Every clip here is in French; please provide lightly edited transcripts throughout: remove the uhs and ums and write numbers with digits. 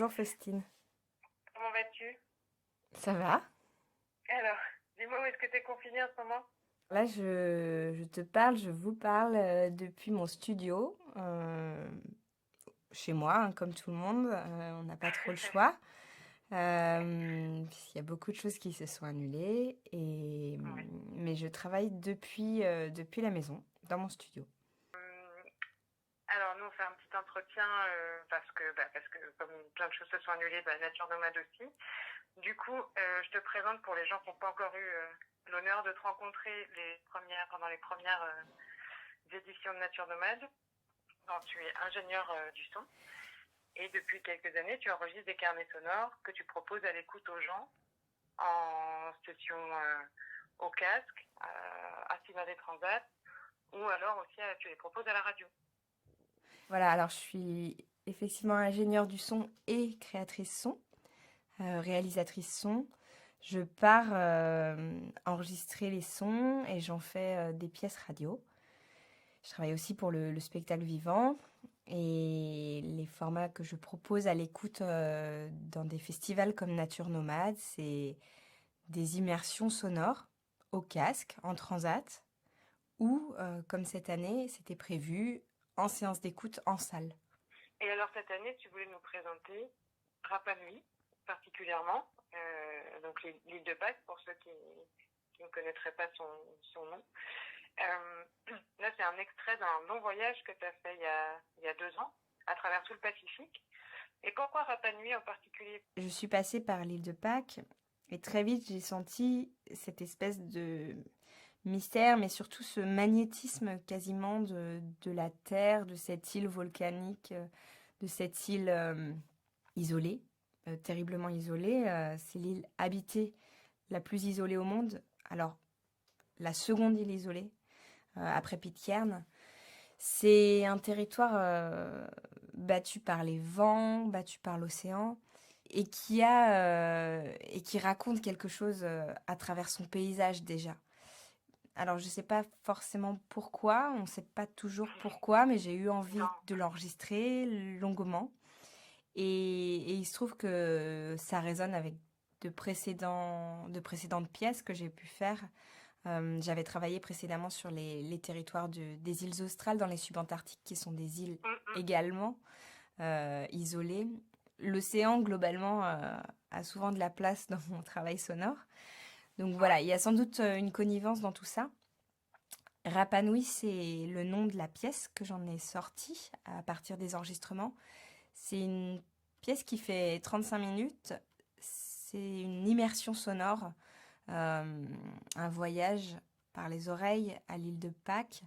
Bonjour Faustine. Comment vas-tu? Ça va? Alors, dis-moi où est-ce que tu es confinée en ce moment? Là, je te parle, je vous parle depuis mon studio, chez moi, hein, comme tout le monde. On n'a pas trop le choix. Puisqu'il y a beaucoup de choses qui se sont annulées. Ouais. Mais je travaille depuis la maison, dans mon studio. Alors, nous, on fait un petit entretien parce que comme plein de choses se sont annulées, Nature Nomade aussi. Du coup, je te présente pour les gens qui n'ont pas encore eu l'honneur de te rencontrer pendant les premières éditions de Nature Nomade. Donc, tu es ingénieur du son et depuis quelques années, tu enregistres des carnets sonores que tu proposes à l'écoute aux gens en session au casque, assis dans des transats, ou alors aussi tu les proposes à la radio. Voilà, alors je suis effectivement ingénieure du son et créatrice son, réalisatrice son. Je pars enregistrer les sons et j'en fais des pièces radio. Je travaille aussi pour le spectacle vivant et les formats que je propose à l'écoute dans des festivals comme Nature Nomade, c'est des immersions sonores au casque, en transat, ou comme cette année, c'était prévu, en séance d'écoute en salle. Et alors cette année, tu voulais nous présenter Rapa Nui, particulièrement, donc l'île de Pâques, pour ceux qui ne connaîtraient pas son nom. Là, c'est un extrait d'un long voyage que tu as fait il y a 2 ans, à travers tout le Pacifique. Et pourquoi Rapa Nui en particulier? Je suis passée par l'île de Pâques et très vite j'ai senti cette espèce de mystère, mais surtout ce magnétisme quasiment de la Terre, de cette île volcanique, de cette île isolée, terriblement isolée. C'est l'île habitée la plus isolée au monde. Alors, la seconde île isolée, après Pitcairn. C'est un territoire battu par les vents, battu par l'océan, et qui raconte quelque chose à travers son paysage déjà. Alors, je ne sais pas forcément pourquoi, on ne sait pas toujours pourquoi, mais j'ai eu envie Dans... de l'enregistrer longuement. Et il se trouve que ça résonne avec de précédentes pièces que j'ai pu faire. J'avais travaillé précédemment sur les territoires des îles australes dans les subantarctiques, qui sont des îles également isolées. L'océan, globalement, a souvent de la place dans mon travail sonore. Donc voilà, Ouais. il y a sans doute une connivence dans tout ça. Rapa Nui, c'est le nom de la pièce que j'en ai sortie à partir des enregistrements. C'est une pièce qui fait 35 minutes. C'est une immersion sonore, un voyage par les oreilles à l'île de Pâques.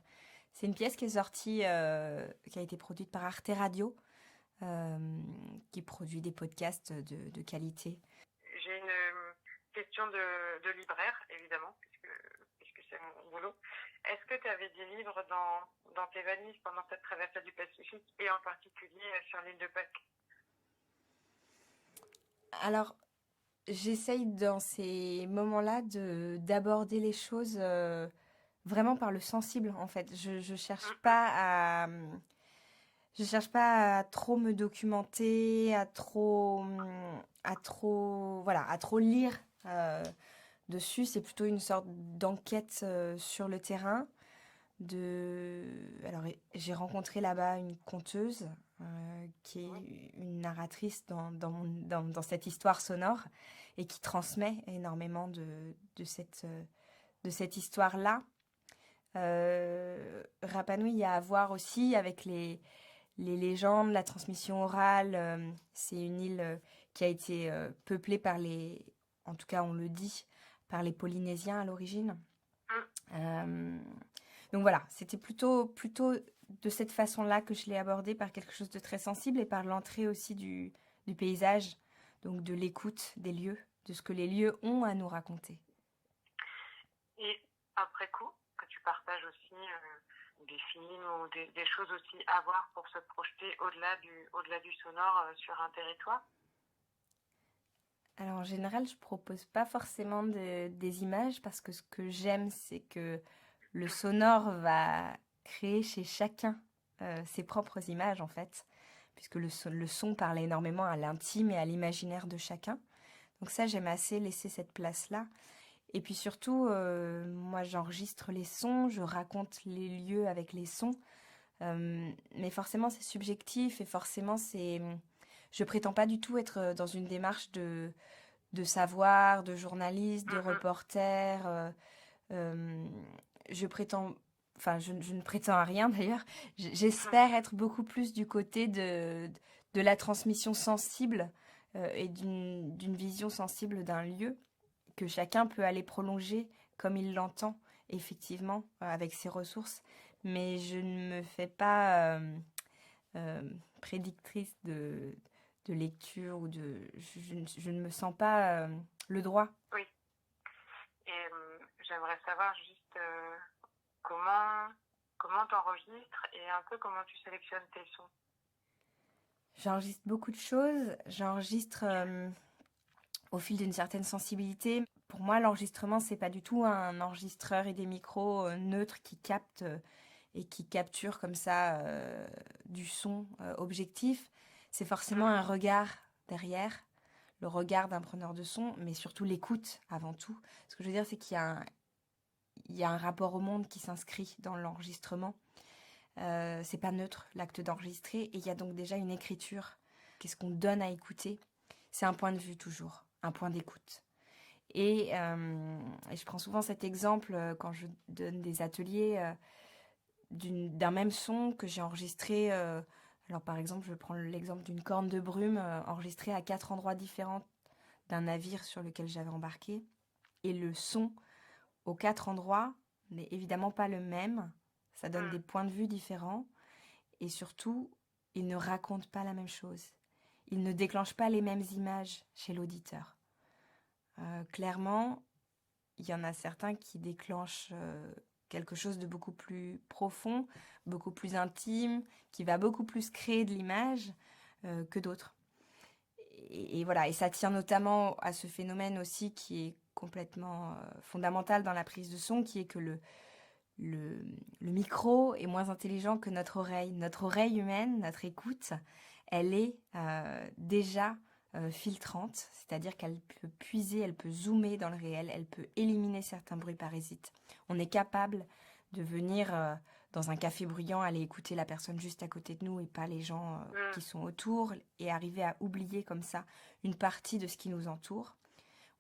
C'est une pièce qui est sortie, qui a été produite par Arte Radio, euh, qui produit des podcasts de qualité. J'ai une question de libraire, évidemment, puisque c'est mon boulot. Est-ce que tu avais des livres dans tes valises pendant cette traversée du Pacifique et en particulier sur l'île de Pâques? Alors, j'essaye dans ces moments-là d'aborder les choses vraiment par le sensible, en fait. Je cherche pas à trop me documenter, voilà, à trop lire dessus. C'est plutôt une sorte d'enquête sur le terrain. Alors, j'ai rencontré là-bas une conteuse qui Oui. est une narratrice dans cette histoire sonore et qui transmet énormément de cette histoire-là. Rapa Nui, il y a à voir aussi avec les légendes, la transmission orale. C'est une île qui a été peuplée en tout cas on le dit, par les Polynésiens à l'origine. Euh, donc voilà, c'était plutôt de cette façon-là que je l'ai abordé, par quelque chose de très sensible et par l'entrée aussi du paysage, donc de l'écoute des lieux, de ce que les lieux ont à nous raconter. Et après coup, que tu partages aussi des films ou des choses aussi à voir pour se projeter au-delà du sonore sur un territoire. Alors en général, je propose pas forcément des images parce que ce que j'aime, c'est que le sonore va créer chez chacun ses propres images en fait. puisque le son parle énormément à l'intime et à l'imaginaire de chacun. Donc ça, j'aime assez laisser cette place-là. Et puis surtout, moi, j'enregistre les sons, je raconte les lieux avec les sons. Mais forcément, c'est subjectif et forcément, je prétends pas du tout être dans une démarche de savoir, de journaliste, de Mhm. reporter. Euh, je prétends, enfin, je ne prétends à rien d'ailleurs. J'espère être beaucoup plus du côté de la transmission sensible et d'une vision sensible d'un lieu que chacun peut aller prolonger comme il l'entend, effectivement, avec ses ressources. Mais je ne me fais pas prédictrice de lecture ou de... Je ne me sens pas le droit. Oui. Et j'aimerais savoir juste comment t'enregistres et un peu comment tu sélectionnes tes sons. J'enregistre beaucoup de choses. J'enregistre au fil d'une certaine sensibilité. Pour moi, l'enregistrement, c'est pas du tout un enregistreur et des micros neutres qui captent et qui capturent comme ça du son objectif. C'est forcément un regard derrière, le regard d'un preneur de son, mais surtout l'écoute avant tout. Ce que je veux dire, c'est il y a un rapport au monde qui s'inscrit dans l'enregistrement. C'est pas neutre l'acte d'enregistrer et il y a donc déjà une écriture. Qu'est-ce qu'on donne à écouter? C'est un point de vue toujours, un point d'écoute. Et je prends souvent cet exemple quand je donne des ateliers d'un même son que j'ai enregistré. Alors par exemple, je prends l'exemple d'une corne de brume enregistrée à 4 endroits différents d'un navire sur lequel j'avais embarqué. Et le son aux 4 endroits n'est évidemment pas le même. Ça donne des points de vue différents. Et surtout, il ne raconte pas la même chose. Il ne déclenche pas les mêmes images chez l'auditeur. Clairement, il y en a certains qui déclenchent quelque chose de beaucoup plus profond, beaucoup plus intime, qui va beaucoup plus créer de l'image que d'autres. Et voilà, et ça tient notamment à ce phénomène aussi qui est complètement fondamental dans la prise de son, qui est que le micro est moins intelligent que notre oreille. Notre oreille humaine, notre écoute, elle est déjà filtrante, c'est-à-dire qu'elle peut puiser, elle peut zoomer dans le réel, elle peut éliminer certains bruits parasites. On est capable de venir dans un café bruyant, aller écouter la personne juste à côté de nous et pas les gens qui sont autour et arriver à oublier comme ça une partie de ce qui nous entoure.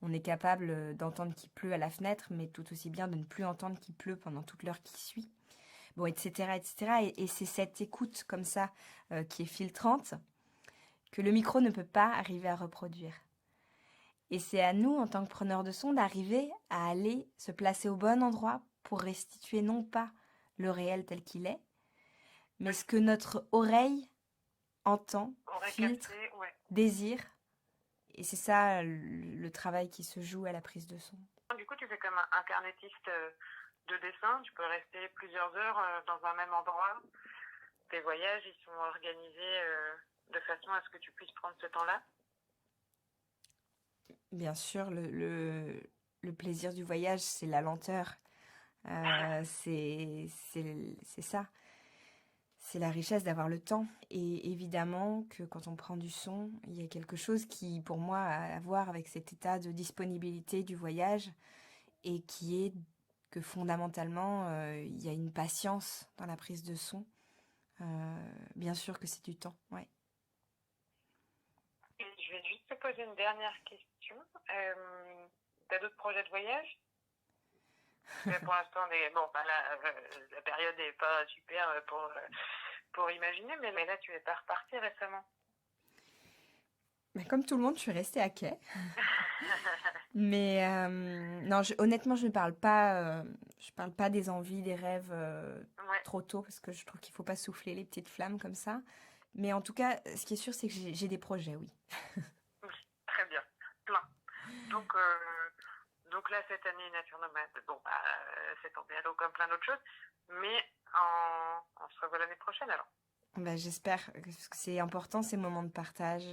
On est capable d'entendre qu'il pleut à la fenêtre, mais tout aussi bien de ne plus entendre qu'il pleut pendant toute l'heure qui suit. Bon, etc., etc. Et c'est cette écoute comme ça qui est filtrante que le micro ne peut pas arriver à reproduire. Et c'est à nous, en tant que preneurs de son, d'arriver à aller se placer au bon endroit pour restituer non pas le réel tel qu'il est, mais ce que notre oreille entend, filtre, Capté, ouais. désire. Et c'est ça le travail qui se joue à la prise de son. Du coup, tu fais comme un carnétiste de dessin. Tu peux rester plusieurs heures dans un même endroit. Tes voyages, ils sont organisés de façon à ce que tu puisses prendre ce temps-là. Bien sûr, le plaisir du voyage, c'est la lenteur. C'est ça. C'est la richesse d'avoir le temps. Et évidemment que quand on prend du son, il y a quelque chose qui, pour moi, a à voir avec cet état de disponibilité du voyage et qui est que fondamentalement, il y a une patience dans la prise de son. Bien sûr que c'est du temps, ouais. Et je vais juste te poser une dernière question. T'as d'autres projets de voyage? Pour l'instant, la période n'est pas super pour imaginer, mais là, tu es pas reparti récemment. Mais comme tout le monde, je suis restée à quai. Mais non, honnêtement, je parle pas des envies, des rêves Ouais, trop tôt parce que je trouve qu'il faut pas souffler les petites flammes comme ça. Mais en tout cas, ce qui est sûr, c'est que j'ai des projets, oui. oui, très bien, plein. Donc, donc là, cette année, Nature Nomade, bon, c'est tombé à l'eau comme plein d'autres choses, mais on se revoit l'année prochaine alors. Bah, j'espère que c'est important ces moments de partage,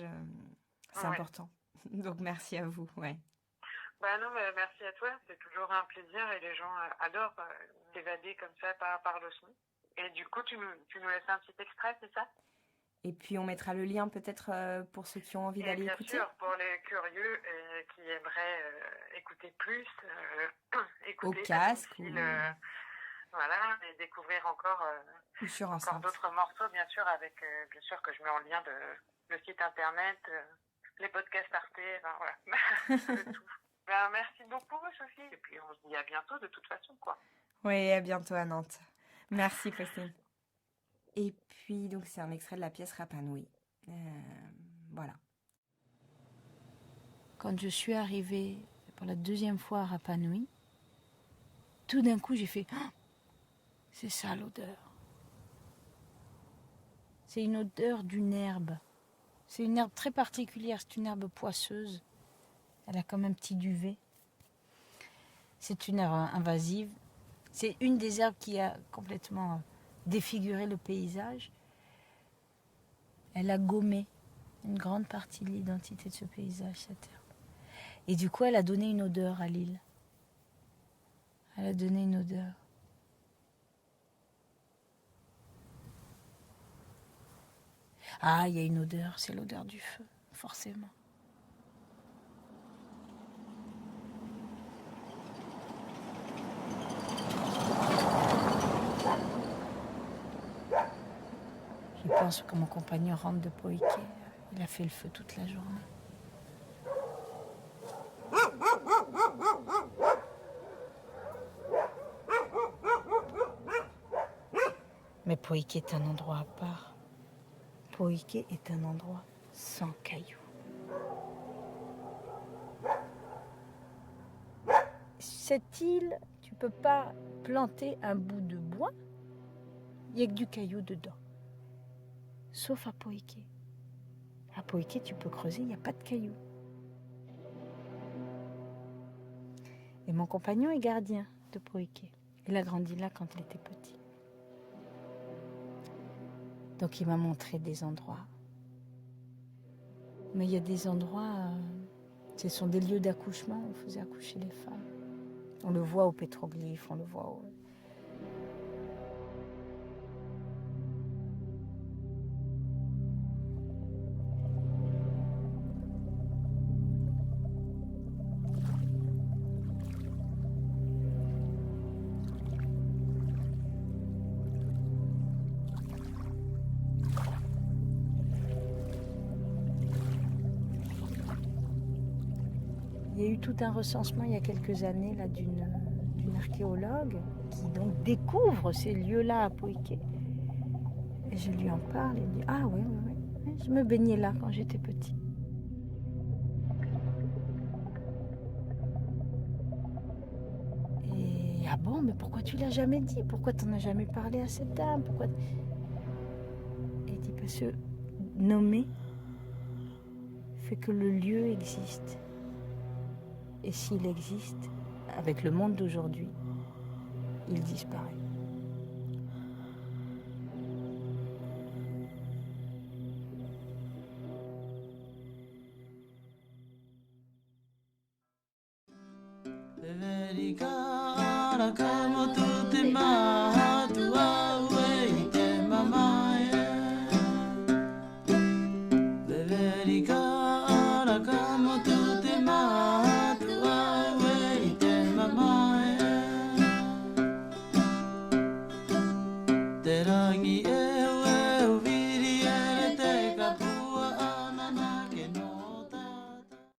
c'est Ouais. important. Donc merci à vous, ouais. Bah non, mais merci à toi, c'est toujours un plaisir et les gens adorent s'évader comme ça par le son. Et du coup, tu nous laisses un petit extrait, c'est ça? Et puis on mettra le lien peut-être pour ceux qui ont envie Et d'aller bien écouter. sûr, pour les curieux qui aimeraient écouter plus, Au écouter à casque domicile, voilà, et découvrir encore, ou sur encore enceinte. d'autres morceaux, bien sûr, avec, bien sûr, que je mets en lien le site internet, les podcasts Arte, ben voilà, le tout. Ben, merci beaucoup, Sophie, et puis on se dit à bientôt de toute façon, quoi. Oui, à bientôt à Nantes. Merci Christine. Et puis donc c'est un extrait de la pièce Rapa Nui. Voilà. Quand je suis arrivée pour la deuxième fois à Rapa Nui, tout d'un coup j'ai fait oh, c'est ça l'odeur. C'est une odeur d'une herbe. C'est une herbe très particulière, c'est une herbe poisseuse. Elle a comme un petit duvet. C'est une herbe invasive. C'est une des herbes qui a complètement défiguré le paysage. Elle a gommé une grande partie de l'identité de ce paysage, cette herbe. Et du coup, elle a donné une odeur à l'île. Elle a donné une odeur. Ah, il y a une odeur, c'est l'odeur du feu, forcément. Je pense que mon compagnon rentre de Poïké. Il a fait le feu toute la journée. Mais Poïké est un endroit à part. Poïké est un endroit sans cailloux. Cette île, tu peux pas planter un bout de bois, il n'y a que du caillou dedans. Sauf à Poïké. À Poïké, tu peux creuser, il n'y a pas de cailloux. Et mon compagnon est gardien de Poïké. Il a grandi là quand il était petit. Donc il m'a montré des endroits. Mais il y a des endroits, ce sont des lieux d'accouchement où on faisait accoucher les femmes. On le voit au pétroglyphe, on le voit au... Il y a eu tout un recensement il y a quelques années là, d'une archéologue qui donc découvre ces lieux-là à Poïké. Et je lui en parle et il dit « Ah oui, je me baignais là quand j'étais petit. » Et « Ah bon, mais pourquoi tu l'as jamais dit? Pourquoi tu n'en as jamais parlé à cette dame? Pourquoi... » Et il dit « Parce que nommer fait que le lieu existe. Et s'il existe, avec le monde d'aujourd'hui, il disparaît. » Terangi